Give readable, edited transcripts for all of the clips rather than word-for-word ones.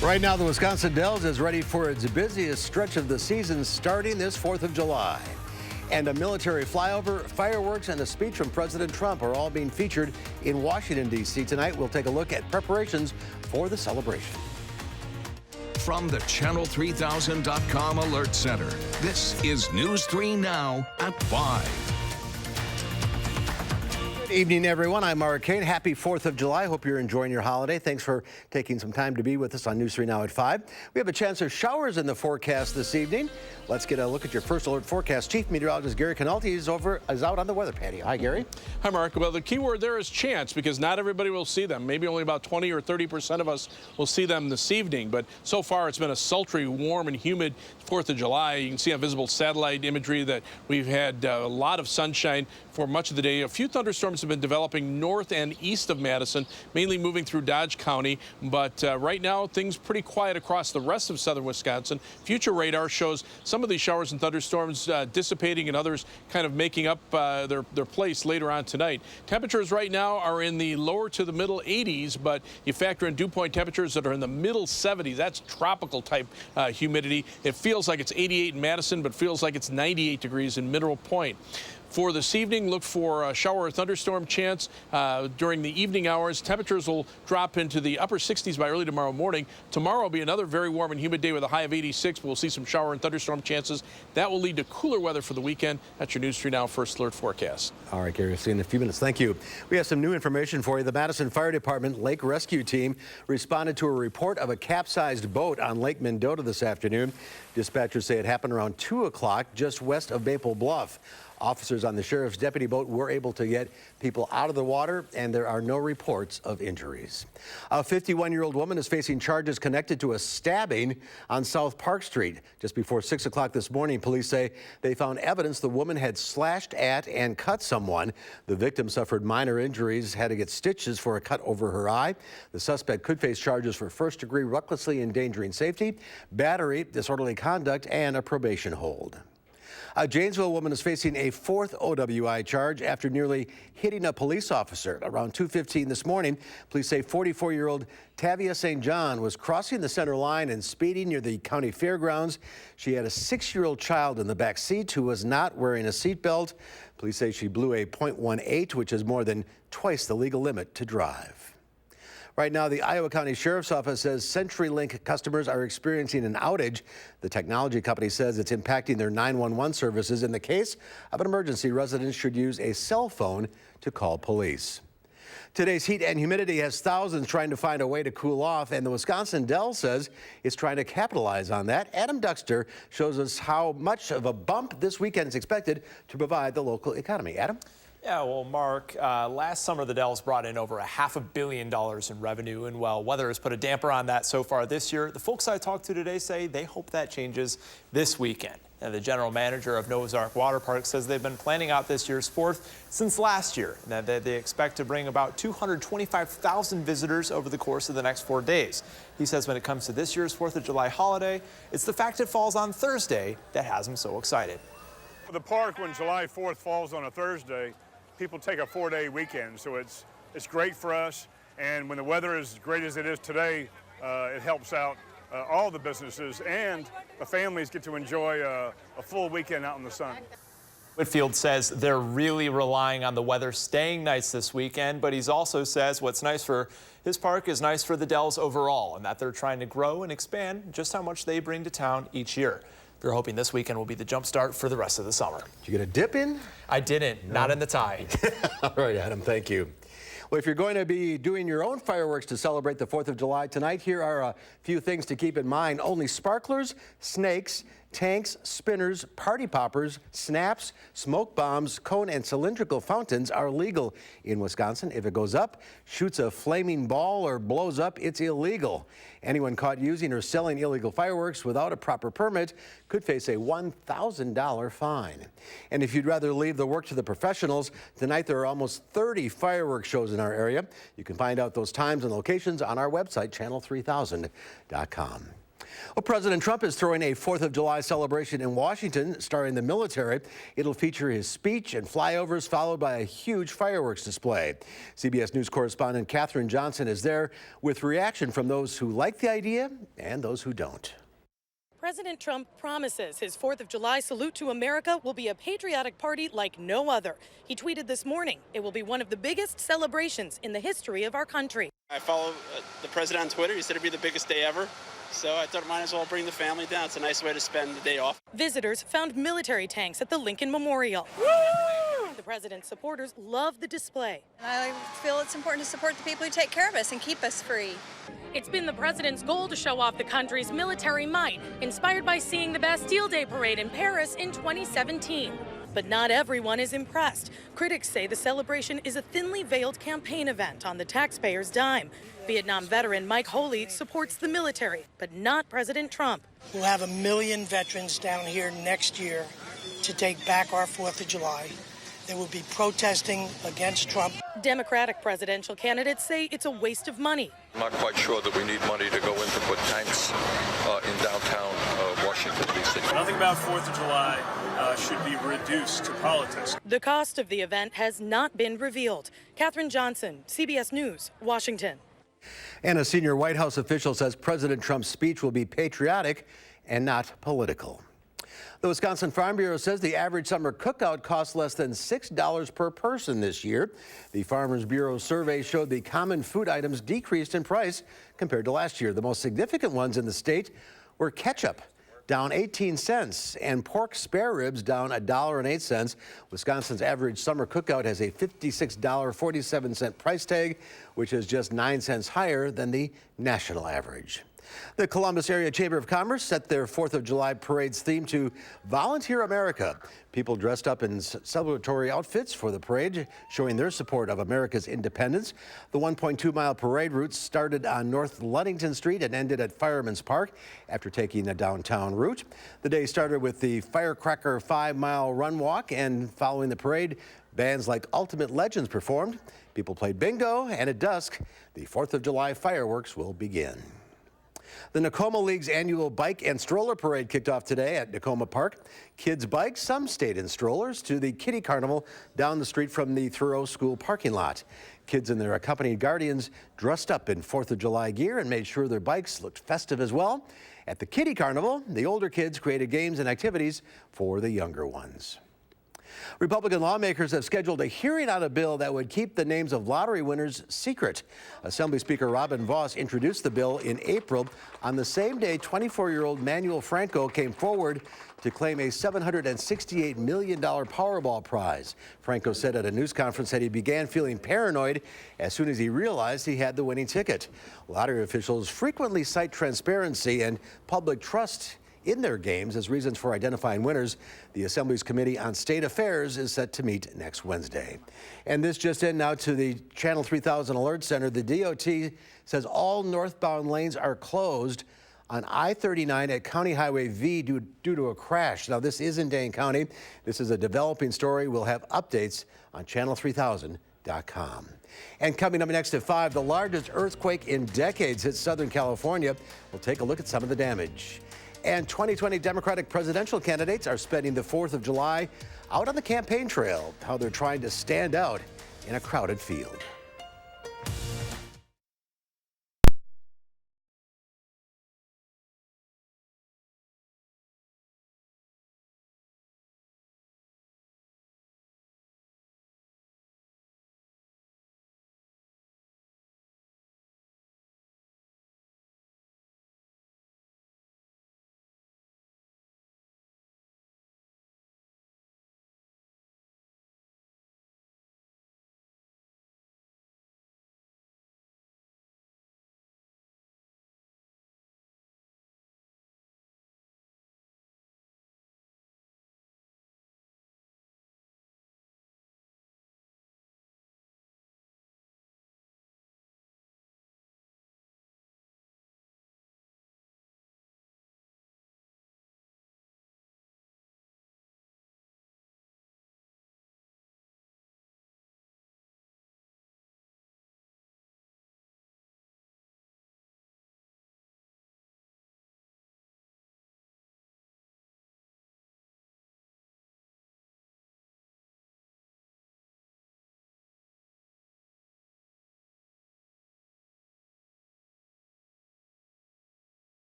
Right now, the Wisconsin Dells is ready for its busiest stretch of the season starting this 4th of July. And a military flyover, fireworks, and a speech from President Trump are all being featured in Washington, D.C. Tonight, we'll take a look at preparations for the celebration. From the Channel3000.com Alert Center, this is News 3 Now at 5. Good evening, everyone. I'm Mark Kane. Happy 4th of July. Hope you're enjoying your holiday. Thanks for taking some time to be with us on News 3 Now at 5. We have a chance of showers in the forecast this evening. Let's get a look at your first alert forecast. Chief Meteorologist Gary Canalti is out on the weather patio. Hi, Gary. Hi, Mark. Well, the key word there is chance, because not everybody will see them. Maybe only about 20 or 30% of us will see them this evening. But so far, it's been a sultry, warm, and humid 4th of July. You can see on visible satellite imagery that we've had a lot of sunshine for much of the day. A few thunderstorms have been developing north and east of Madison, mainly moving through Dodge County. But right now, things pretty quiet across the rest of southern Wisconsin. Future radar shows some of these showers and thunderstorms dissipating and others kind of making up their place later on tonight. Temperatures right now are in the lower to the middle 80s, but you factor in dew point temperatures that are in the middle 70s. That's tropical type humidity. It feels like it's 88 in Madison, but feels like it's 98 degrees in Mineral Point. For this evening, look for a shower or thunderstorm chance during the evening hours. Temperatures will drop into the upper 60s by early tomorrow morning. Tomorrow will be another very warm and humid day with a high of 86, but we'll see some shower and thunderstorm chances. That will lead to cooler weather for the weekend. That's your News 3 Now First Alert forecast. All right, Gary, we'll see you in a few minutes. Thank you. We have some new information for you. The Madison Fire Department Lake Rescue Team responded to a report of a capsized boat on Lake Mendota this afternoon. Dispatchers say it happened around 2 o'clock just west of Maple Bluff. Officers on the sheriff's deputy boat were able to get people out of the water, and there are no reports of injuries. A 51-year-old woman is facing charges connected to a stabbing on South Park Street. Just before 6 o'clock this morning, police say they found evidence the woman had slashed at and cut someone. The victim suffered minor injuries, had to get stitches for a cut over her eye. The suspect could face charges for first-degree recklessly endangering safety, battery, disorderly conduct, and a probation hold. A Janesville woman is facing a 4th OWI charge after nearly hitting a police officer. Around 2:15 this morning, police say 44-year-old Tavia St. John was crossing the center line and speeding near the county fairgrounds. She had a 6-year-old child in the back seat who was not wearing a seatbelt. Police say she blew a .18, which is more than twice the legal limit to drive. Right now, the Iowa County Sheriff's Office says CenturyLink customers are experiencing an outage. The technology company says it's impacting their 911 services. In the case of an emergency, residents should use a cell phone to call police. Today's heat and humidity has thousands trying to find a way to cool off, and the Wisconsin Dells says it's trying to capitalize on that. Adam Duxter shows us how much of a bump this weekend is expected to provide the local economy. Adam? Yeah, well, Mark, last summer the Dells brought in over $500 million in revenue, and while weather has put a damper on that so far this year, the folks I talked to today say they hope that changes this weekend. And the general manager of Noah's Ark Water Park says they've been planning out this year's 4th since last year, and that they expect to bring about 225,000 visitors over the course of the next 4 days. He says when it comes to this year's 4th of July holiday, it's the fact it falls on Thursday that has him so excited. For the park, when July 4th falls on a Thursday, people take a 4-day weekend, so it's great for us. And when the weather is as great as it is today, it helps out all the businesses, and the families get to enjoy a full weekend out in the sun. Whitfield says they're really relying on the weather staying nice this weekend, but he also says what's nice for his park is nice for the Dells overall, and that they're trying to grow and expand just how much they bring to town each year. They're hoping this weekend will be the jump start for the rest of the summer. Did you get a dip in? I didn't, not in the tie. All right, Adam, thank you. Well, if you're going to be doing your own fireworks to celebrate the 4th of July tonight, here are a few things to keep in mind. Only sparklers, snakes, tanks, spinners, party poppers, snaps, smoke bombs, cone, and cylindrical fountains are legal in Wisconsin. If it goes up, shoots a flaming ball, or blows up, it's illegal. Anyone caught using or selling illegal fireworks without a proper permit could face a $1,000 fine. And if you'd rather leave the work to the professionals, tonight there are almost 30 fireworks shows in our area. You can find out those times and locations on our website, channel3000.com. Well, President Trump is throwing a 4th of July celebration in Washington starring the military. It'll feature his speech and flyovers, followed by a huge fireworks display. CBS News correspondent Katherine Johnson is there with reaction from those who like the idea and those who don't. President Trump promises his 4th of July salute to America will be a patriotic party like no other. He tweeted this morning, it will be one of the biggest celebrations in the history of our country. I follow the president on Twitter. He said it'd be the biggest day ever. So I thought I might as well bring the family down. It's a nice way to spend the day off. Visitors found military tanks at the Lincoln Memorial. Woo! The president's supporters love the display. I feel it's important to support the people who take care of us and keep us free. It's been the president's goal to show off the country's military might, inspired by seeing the Bastille Day parade in Paris in 2017. But not everyone is impressed. Critics say the celebration is a thinly veiled campaign event on the taxpayer's dime. Vietnam veteran Mike Holey supports the military, but not President Trump. We'll have 1 million veterans down here next year to take back our 4th of July. They will be protesting against Trump. Democratic presidential candidates say it's a waste of money. I'm not quite sure that we need money to go in to put tanks in downtown Washington, D.C. Nothing about 4th of July should be reduced to politics. The cost of the event has not been revealed. Katherine Johnson, CBS News, Washington. And a senior White House official says President Trump's speech will be patriotic and not political. The Wisconsin Farm Bureau says the average summer cookout costs less than $6 per person this year. The Farmers Bureau survey showed the common food items decreased in price compared to last year. The most significant ones in the state were ketchup, down 18 cents, and pork spare ribs down $1.08. Wisconsin's average summer cookout has a $56.47 price tag, which is just 9 cents higher than the national average. The Columbus Area Chamber of Commerce set their 4th of July parade's theme to Volunteer America. People dressed up in celebratory outfits for the parade, showing their support of America's independence. The 1.2-mile parade route started on North Ludington Street and ended at Fireman's Park after taking a downtown route. The day started with the Firecracker 5-mile run walk, and following the parade, bands like Ultimate Legends performed. People played bingo, and at dusk, the 4th of July fireworks will begin. The Nakoma League's annual bike and stroller parade kicked off today at Nakoma Park. Kids biked, some stayed in strollers, to the Kiddie Carnival down the street from the Thoreau School parking lot. Kids and their accompanied guardians dressed up in 4th of July gear and made sure their bikes looked festive as well. At the Kiddie Carnival, the older kids created games and activities for the younger ones. Republican lawmakers have scheduled a hearing on a bill that would keep the names of lottery winners secret. Assembly Speaker Robin Vos introduced the bill in April. On the same day, 24-year-old Manuel Franco came forward to claim a $768 million Powerball prize. Franco said at a news conference that he began feeling paranoid as soon as he realized he had the winning ticket. Lottery officials frequently cite transparency and public trust in their games as reasons for identifying winners. The Assembly's Committee on State Affairs is set to meet next Wednesday. And this just in now to the Channel 3000 Alert Center. The DOT says all northbound lanes are closed on I-39 at County Highway V due to a crash. Now, this is in Dane County. This is a developing story. We'll have updates on channel3000.com. And coming up next at 5, the largest earthquake in decades hit Southern California. We'll take a look at some of the damage. And 2020 Democratic presidential candidates are spending the 4th of July out on the campaign trail, how they're trying to stand out in a crowded field.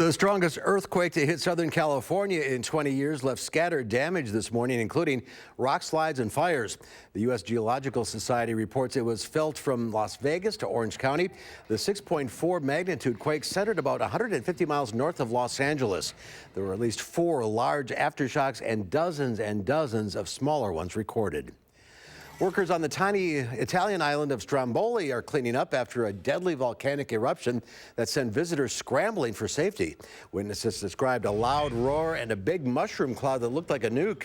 The strongest earthquake to hit Southern California in 20 years left scattered damage this morning, including rock slides and fires. The U.S. Geological Society reports it was felt from Las Vegas to Orange County. The 6.4 magnitude quake centered about 150 miles north of Los Angeles. There were at least 4 large aftershocks and dozens of smaller ones recorded. Workers on the tiny Italian island of Stromboli are cleaning up after a deadly volcanic eruption that sent visitors scrambling for safety. Witnesses described a loud roar and a big mushroom cloud that looked like a nuke.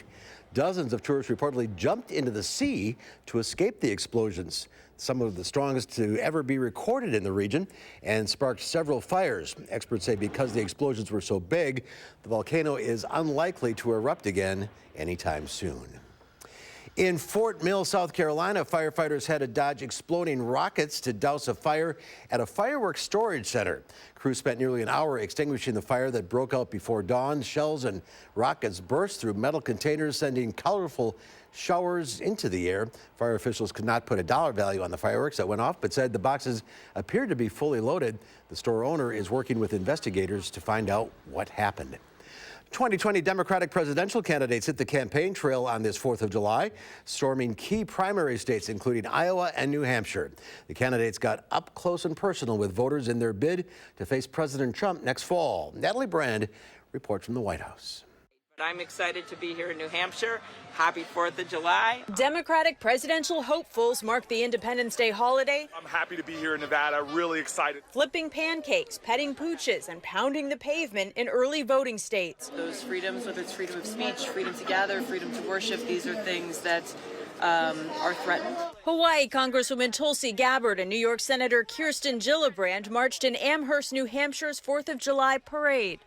Dozens of tourists reportedly jumped into the sea to escape the explosions, some of the strongest to ever be recorded in the region, and sparked several fires. Experts say because the explosions were so big, the volcano is unlikely to erupt again anytime soon. In Fort Mill, South Carolina, firefighters had to dodge exploding rockets to douse a fire at a fireworks storage center. Crews spent nearly an hour extinguishing the fire that broke out before dawn. Shells and rockets burst through metal containers, sending colorful showers into the air. Fire officials could not put a dollar value on the fireworks that went off, but said the boxes appeared to be fully loaded. The store owner is working with investigators to find out what happened. 2020 Democratic presidential candidates hit the campaign trail on this 4th of July, storming key primary states, including Iowa and New Hampshire. The candidates got up close and personal with voters in their bid to face President Trump next fall. Natalie Brand reports from the White House. I'm excited to be here in New Hampshire. Happy 4th of July. Democratic presidential hopefuls mark the Independence Day holiday. I'm happy to be here in Nevada, really excited. Flipping pancakes, petting pooches, and pounding the pavement in early voting states. Those freedoms, whether it's freedom of speech, freedom to gather, freedom to worship, these are things that are threatened. Hawaii Congresswoman Tulsi Gabbard and New York Senator Kirsten Gillibrand marched in Amherst, New Hampshire's 4th of July parade.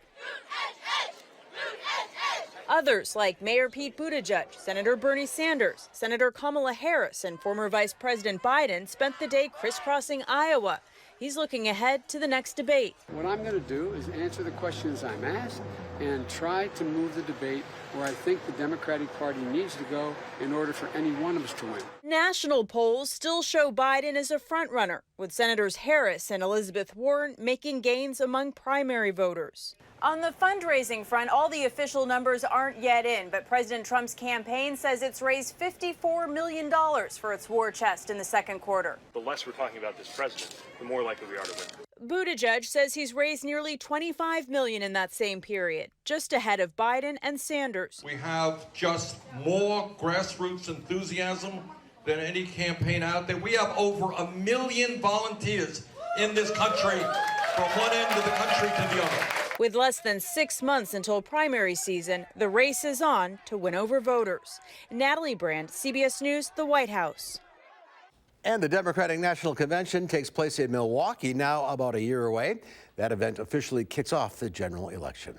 Others, like Mayor Pete Buttigieg, Senator Bernie Sanders, Senator Kamala Harris, and former Vice President Biden spent the day crisscrossing Iowa. He's looking ahead to the next debate. What I'm going to do is answer the questions I'm asked and try to move the debate where I think the Democratic Party needs to go in order for any one of us to win. National polls still show Biden as a frontrunner, with Senators Harris and Elizabeth Warren making gains among primary voters. On the fundraising front, all the official numbers aren't yet in, but President Trump's campaign says it's raised $54 million for its war chest in the second quarter. The less we're talking about this president, the more likely we are to win. Buttigieg says he's raised nearly $25 million in that same period, just ahead of Biden and Sanders. We have just more grassroots enthusiasm than any campaign out there. We have over 1 million volunteers in this country from one end of the country to the other. With less than 6 months until primary season, the race is on to win over voters. Natalie Brand, CBS News, the White House. And the Democratic National Convention takes place in Milwaukee, now about a year away. That event officially kicks off the general election.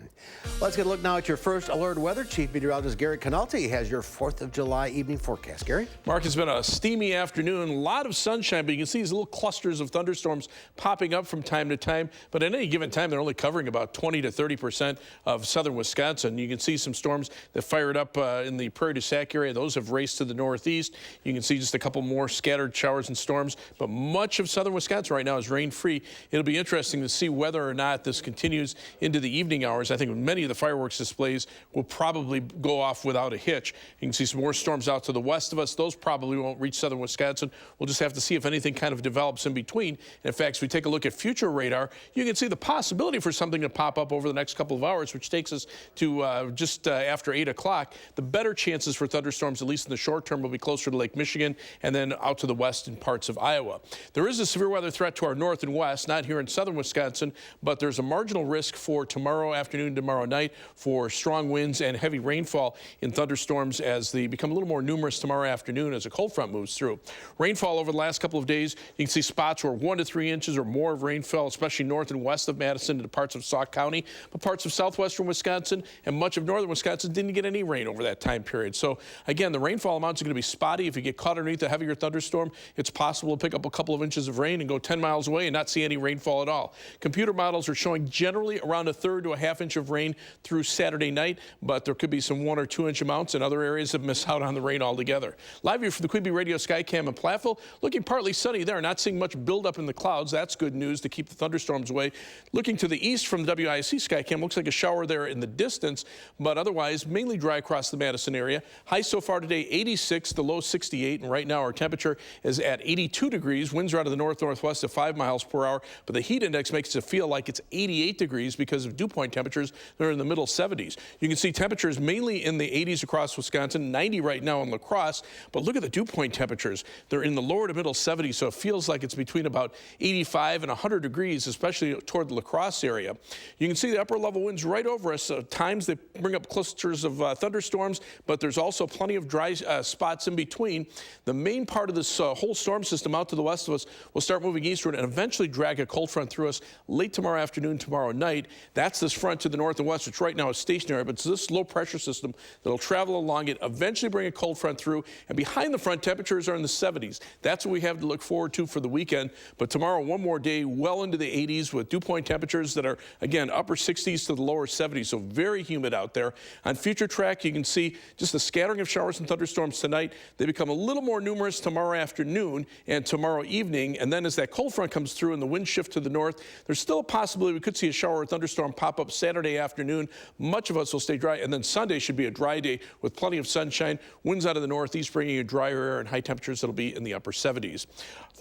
Let's get a look now at your first alert weather. Chief Meteorologist Gary Canalti has your 4th of July evening forecast. Gary? Mark, it's been a steamy afternoon, a lot of sunshine, but you can see these little clusters of thunderstorms popping up from time to time. But at any given time, they're only covering about 20 to 30% of southern Wisconsin. You can see some storms that fired up in the Prairie du Sac area. Those have raced to the northeast. You can see just a couple more scattered showers and storms, but much of southern Wisconsin right now is rain-free. It'll be interesting to see whether or not this continues into the evening hours. I think many of the fireworks displays will probably go off without a hitch. You can see some more storms out to the west of us. Those probably won't reach southern Wisconsin. We'll just have to see if anything kind of develops in between. And in fact, if we take a look at future radar, you can see the possibility for something to pop up over the next couple of hours, which takes us to just after 8 o'clock. The better chances for thunderstorms, at least in the short term, will be closer to Lake Michigan and then out to the west in parts of Iowa. There is a severe weather threat to our north and west, not here in southern Wisconsin, but there's a marginal risk for tomorrow afternoon, tomorrow night for strong winds and heavy rainfall in thunderstorms as they become a little more numerous tomorrow afternoon as a cold front moves through. Rainfall over the last couple of days, you can see spots where 1 to 3 inches or more of rainfall, especially north and west of Madison into parts of Sauk County, but parts of southwestern Wisconsin and much of northern Wisconsin didn't get any rain over that time period. So again, the rainfall amounts are going to be spotty. If you get caught underneath a heavier thunderstorm, it's possible to pick up a couple of inches of rain and go 10 miles away and not see any rainfall at all. Computer computer models are showing generally around a third to a half inch of rain through Saturday night, but there could be some 1 or 2 inch amounts, and other areas have missed out on the rain altogether. Live view from the Quebe Radio Skycam in Platteville. Looking partly sunny there, not seeing much buildup in the clouds. That's good news to keep the thunderstorms away. Looking to the east from the WISC Skycam, looks like a shower there in the distance, but otherwise mainly dry across the Madison area. High so far today 86, the low 68, and right now our temperature is at 82 degrees. Winds are out of the north-northwest at 5 miles per hour, but the heat index makes it feel like it's 88 degrees because of dew point temperatures that are in the middle 70s. You can see temperatures mainly in the 80s across Wisconsin, 90 right now in La Crosse, but look at the dew point temperatures. They're in the lower to middle 70s, so it feels like it's between about 85 and 100 degrees, especially toward the La Crosse area. You can see the upper level winds right over us. Times they bring up clusters of thunderstorms, but there's also plenty of dry spots in between. The main part of this whole storm system out to the west of us will start moving eastward and eventually drag a cold front through us late tomorrow afternoon, tomorrow night. That's this front to the north and west, which right now is stationary, but it's this low pressure system that'll travel along it, eventually bring a cold front through, and behind the front, temperatures are in the 70s. That's what we have to look forward to for the weekend. But tomorrow, one more day well into the 80s with dew point temperatures that are, again, upper 60s to the lower 70s, so very humid out there. On future track, you can see just a scattering of showers and thunderstorms tonight. They become a little more numerous tomorrow afternoon and tomorrow evening, and then as that cold front comes through and the wind shift to the north, there's still a possibility we could see a shower or thunderstorm pop up Saturday afternoon. Much of us will stay dry, and then Sunday should be a dry day with plenty of sunshine. Winds out of the northeast bringing a drier air and high temperatures that'll be in the upper 70s.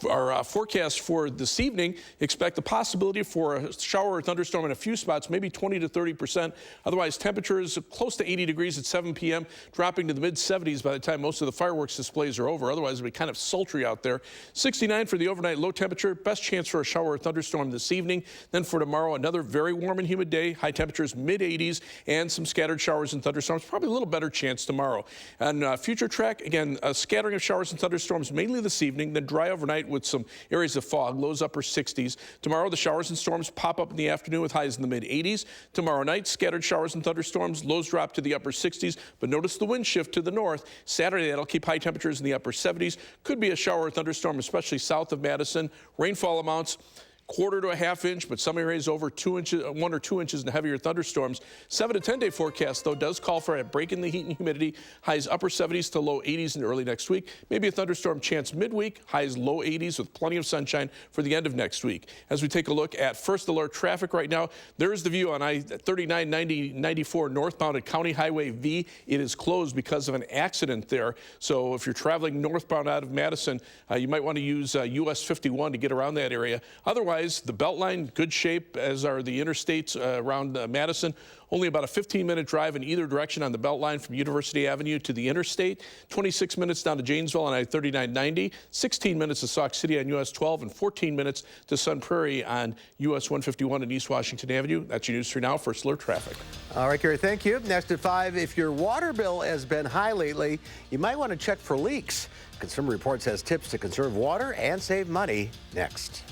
Our forecast for this evening, expect the possibility for a shower or thunderstorm in a few spots, maybe 20 to 30%. Otherwise, temperatures close to 80 degrees at 7 p.m., dropping to the mid-70s by the time most of the fireworks displays are over. Otherwise, it'll be kind of sultry out there. 69 for the overnight low temperature. Best chance for a shower or thunderstorm this evening. Then for tomorrow, another very warm and humid day. High temperatures mid-80s and some scattered showers and thunderstorms. Probably a little better chance tomorrow. On future track, again, a scattering of showers and thunderstorms mainly this evening, then dry overnight with some areas of fog, lows upper 60s. Tomorrow, the showers and storms pop up in the afternoon with highs in the mid-80s. Tomorrow night, scattered showers and thunderstorms, lows drop to the upper 60s, but notice the wind shift to the north. Saturday, that'll keep high temperatures in the upper 70s. Could be a shower or thunderstorm, especially south of Madison. Rainfall amounts, 1/4 to a half inch, but some areas over 2 inches, 1 or 2 inches, and heavier thunderstorms. 7 to 10 day forecast, though, does call for a break in the heat and humidity. Highs upper 70s to low 80s in early next week. Maybe a thunderstorm chance midweek. Highs low 80s with plenty of sunshine for the end of next week. As we take a look at first alert traffic right now, there's the view on I-39, 90, 94 northbound at County Highway V. It is closed because of an accident there. So if you're traveling northbound out of Madison, you might want to use US 51 to get around that area. Otherwise, the Beltline, good shape, as are the interstates around Madison. Only about a 15-minute drive in either direction on the Beltline from University Avenue to the interstate. 26 minutes down to Janesville on I-39-90. 16 minutes to Sauk City on US 12, and 14 minutes to Sun Prairie on US 151 and East Washington Avenue. That's your News 3 Now. First alert traffic. All right, Gary, thank you. Next at 5, if your water bill has been high lately, you might want to check for leaks. Consumer Reports has tips to conserve water and save money next.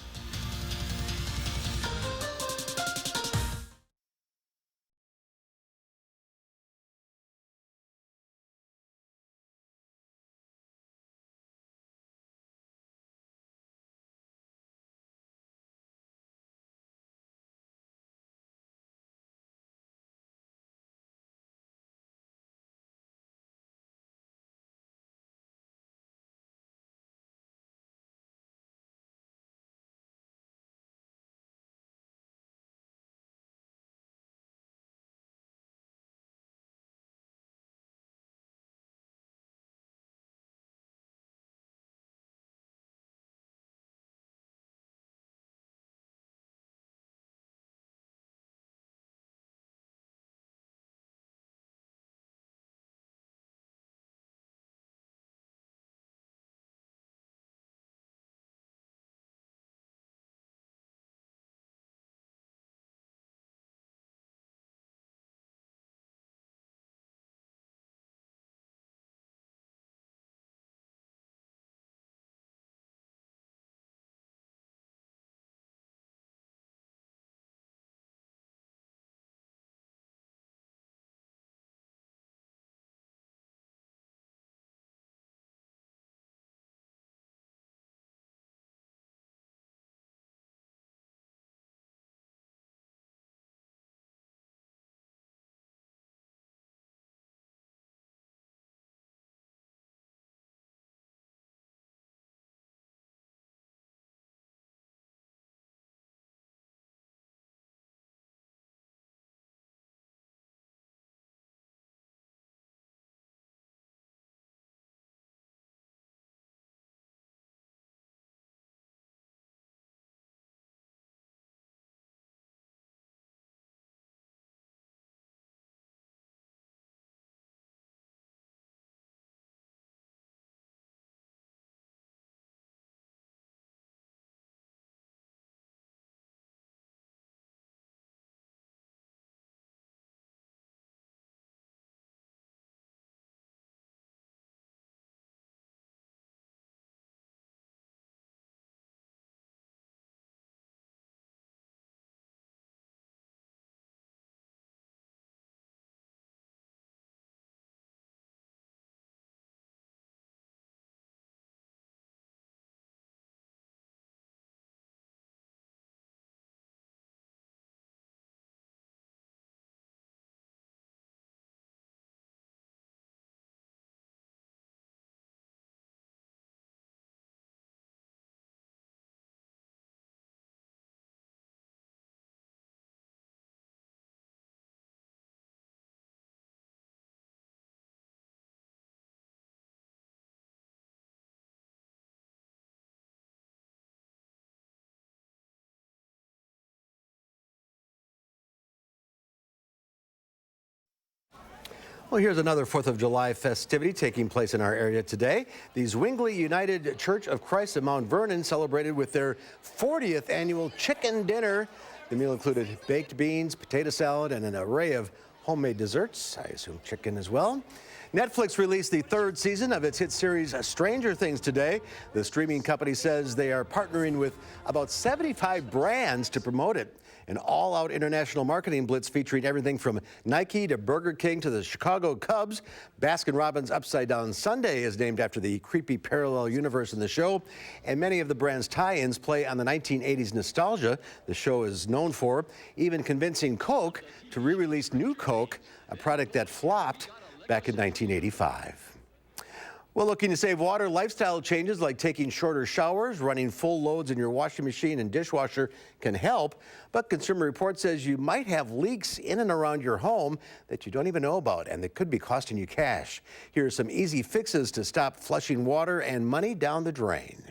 Well, here's another 4th of July festivity taking place in our area today. The Zwingli United Church of Christ of Mount Vernon celebrated with their 40th annual chicken dinner. The meal included baked beans, potato salad, and an array of homemade desserts. I assume chicken as well. Netflix released the 3rd season of its hit series Stranger Things today. The streaming company says they are partnering with about 75 brands to promote it. An all-out international marketing blitz featuring everything from Nike to Burger King to the Chicago Cubs. Baskin-Robbins Upside Down Sundae is named after the creepy parallel universe in the show. And many of the brand's tie-ins play on the 1980s nostalgia the show is known for, even convincing Coke to re-release New Coke, a product that flopped back in 1985. Well, looking to save water, lifestyle changes like taking shorter showers, running full loads in your washing machine and dishwasher can help. But Consumer Reports says you might have leaks in and around your home that you don't even know about and that could be costing you cash. Here are some easy fixes to stop flushing water and money down the drain.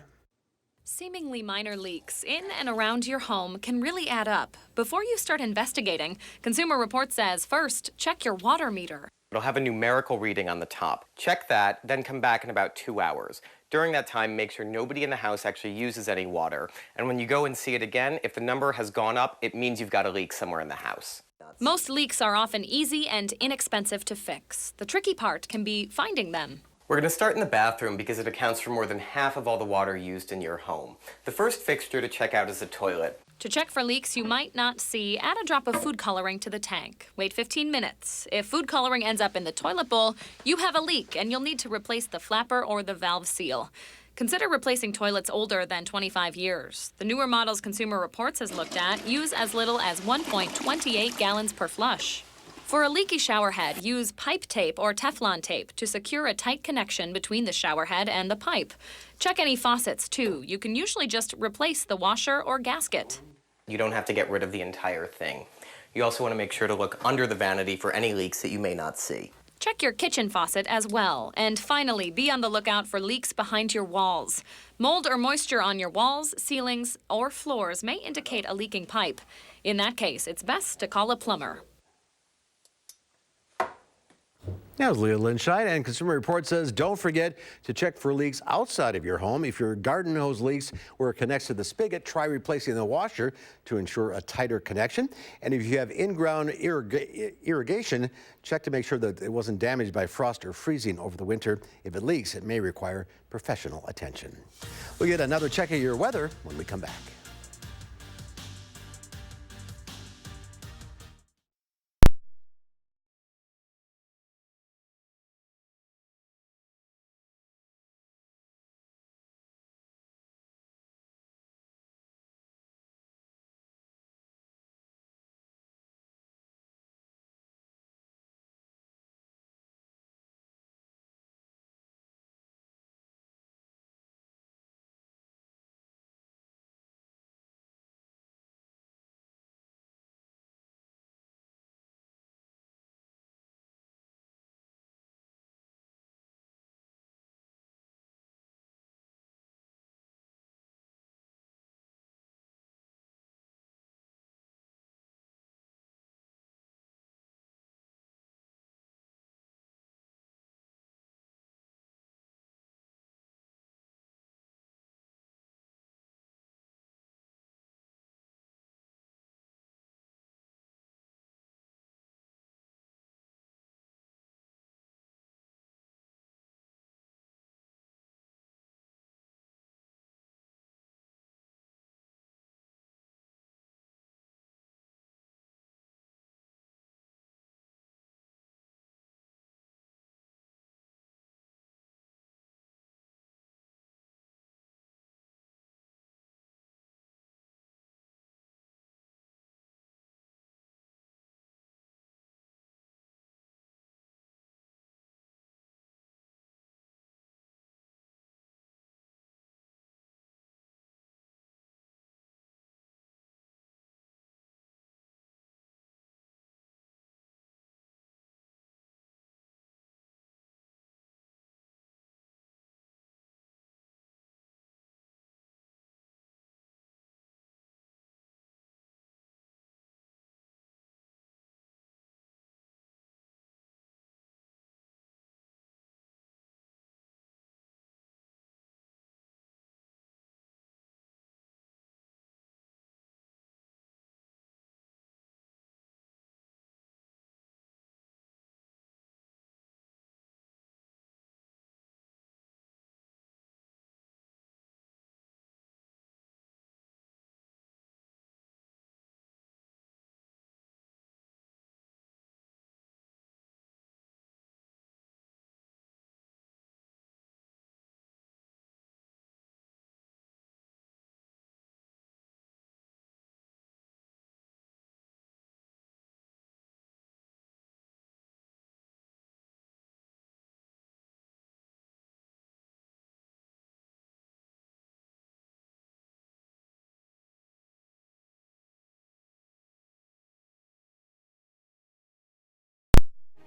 Seemingly minor leaks in and around your home can really add up. Before you start investigating, Consumer Reports says first, check your water meter. It'll have a numerical reading on the top. Check that, then come back in about 2 hours. During that time, make sure nobody in the house actually uses any water. And when you go and see it again, if the number has gone up, it means you've got a leak somewhere in the house. Most leaks are often easy and inexpensive to fix. The tricky part can be finding them. We're going to start in the bathroom because it accounts for more than half of all the water used in your home. The first fixture to check out is the toilet. To check for leaks you might not see, add a drop of food coloring to the tank. Wait 15 minutes. If food coloring ends up in the toilet bowl, you have a leak and you'll need to replace the flapper or the valve seal. Consider replacing toilets older than 25 years. The newer models Consumer Reports has looked at use as little as 1.28 gallons per flush. For a leaky shower head, use pipe tape or Teflon tape to secure a tight connection between the shower head and the pipe. Check any faucets, too. You can usually just replace the washer or gasket. You don't have to get rid of the entire thing. You also want to make sure to look under the vanity for any leaks that you may not see. Check your kitchen faucet as well. And finally, be on the lookout for leaks behind your walls. Mold or moisture on your walls, ceilings, or floors may indicate a leaking pipe. In that case, it's best to call a plumber. That was Leah Linscheid, and Consumer Reports says don't forget to check for leaks outside of your home. If your garden hose leaks where it connects to the spigot, try replacing the washer to ensure a tighter connection. And if you have in-ground irrigation, check to make sure that it wasn't damaged by frost or freezing over the winter. If it leaks, it may require professional attention. We'll get another check of your weather when we come back.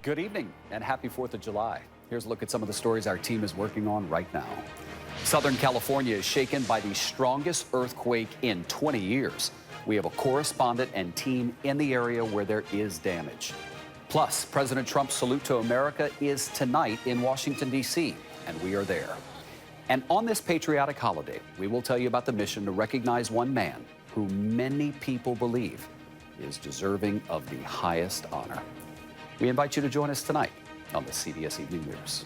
Good evening and happy 4th of July. Here's a look at some of the stories our team is working on right now. Southern California is shaken by the strongest earthquake in 20 years. We have a correspondent and team in the area where there is damage. Plus, President Trump's salute to America is tonight in Washington, D.C., and we are there. And on this patriotic holiday, we will tell you about the mission to recognize one man who many people believe is deserving of the highest honor. We invite you to join us tonight on the CBS Evening News.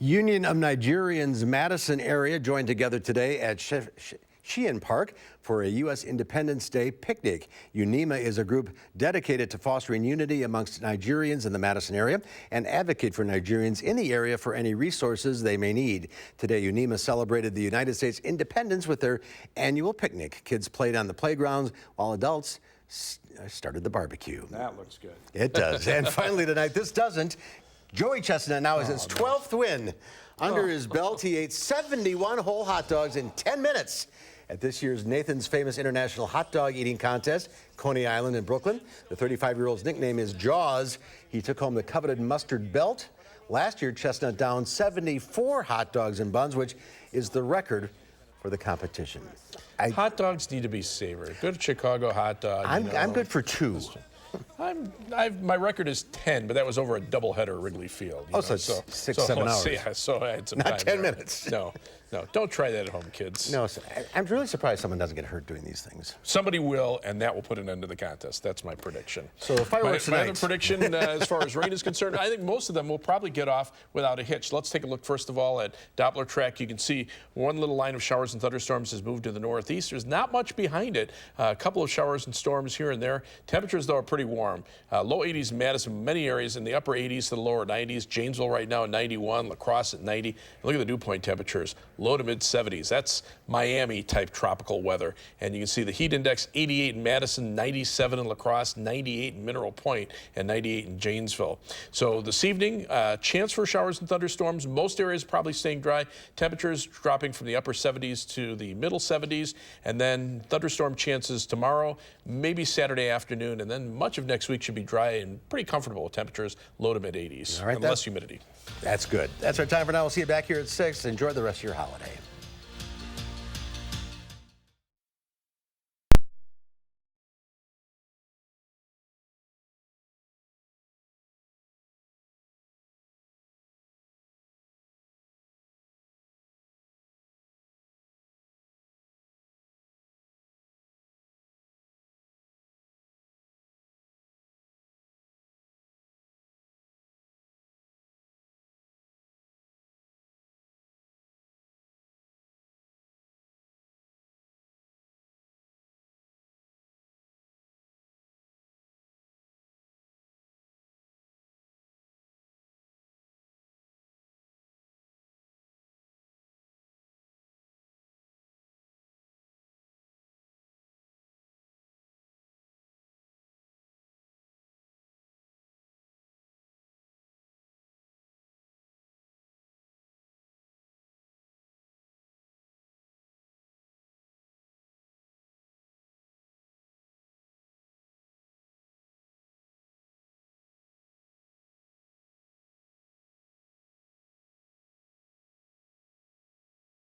Union of Nigerians Madison area joined together today at Sheehan Park for a U.S. Independence Day picnic. UNIMA is a group dedicated to fostering unity amongst Nigerians in the Madison area and advocate for Nigerians in the area for any resources they may need. Today, UNIMA celebrated the United States independence with their annual picnic. Kids played on the playgrounds while adults started the barbecue. That looks good. It does. And finally tonight, this doesn't. Joey Chestnut now has his 12th win under his belt. He ate 71 whole hot dogs in 10 minutes at this year's Nathan's Famous International Hot Dog Eating Contest, Coney Island in Brooklyn. The 35-year-old's nickname is Jaws. He took home the coveted mustard belt. Last year, Chestnut downed 74 hot dogs and buns, which is the record for the competition. Hot dogs need to be savored. Good Chicago hot dog. I'm good for 2. My record is 10, but that was over a doubleheader at Wrigley Field. So it's 6-7 hours. Yeah, so I had some Not time 10 there. minutes. No, don't try that at home, kids. No, I'm really surprised someone doesn't get hurt doing these things. Somebody will, and that will put an end to the contest. That's my prediction. So the fireworks my tonight. other prediction, as far as rain is concerned, I think most of them will probably get off without a hitch. Let's take a look, first of all, at Doppler track. You can see one little line of showers and thunderstorms has moved to the northeast. There's not much behind it. A couple of showers and storms here and there. Temperatures, though, are pretty warm. Low 80s in Madison, many areas in the upper 80s to the lower 90s. Janesville right now at 91, La Crosse at 90. And look at the dew point temperatures, low to mid 70s. That's Miami-type tropical weather. And you can see the heat index, 88 in Madison, 97 in La Crosse, 98 in Mineral Point, and 98 in Janesville. So this evening, chance for showers and thunderstorms. Most areas probably staying dry. Temperatures dropping from the upper 70s to the middle 70s. And then thunderstorm chances tomorrow, maybe Saturday afternoon, and then much of next week should be dry and pretty comfortable with temperatures low to mid 80s. All right, and less humidity. That's good. That's our time for now. We'll see you back here at 6. Enjoy the rest of your holiday.